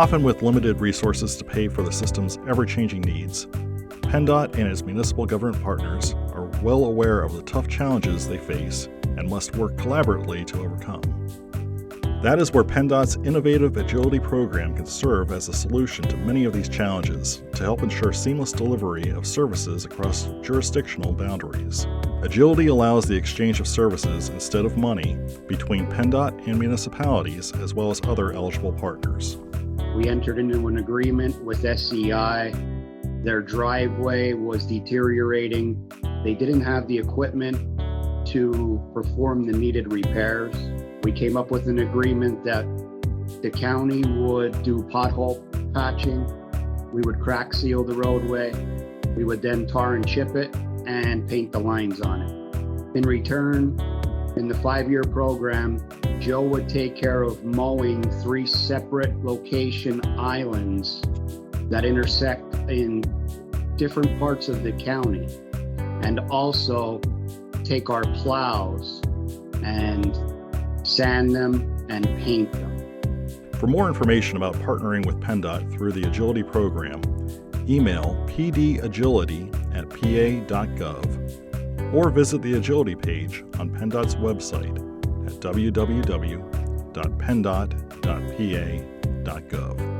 Often with limited resources to pay for the system's ever-changing needs, PennDOT and its municipal government partners are well aware of the tough challenges they face and must work collaboratively to overcome. That is where PennDOT's innovative agility program can serve as a solution to many of these challenges to help ensure seamless delivery of services across jurisdictional boundaries. Agility allows the exchange of services instead of money between PennDOT and municipalities as well as other eligible partners. We entered into an agreement with SCI. Their driveway was deteriorating. They didn't have the equipment to perform the needed repairs. We came up with an agreement that the county would do pothole patching. We would crack seal the roadway. We would then tar and chip it and paint the lines on it. In return, in the 5-year program, Joe would take care of mowing 3 separate location islands that intersect in different parts of the county, and also take our plows and sand them and paint them. For more information about partnering with PennDOT through the Agility program, email pdagility@pa.gov or visit the Agility page on PennDOT's website at www.penndot.pa.gov.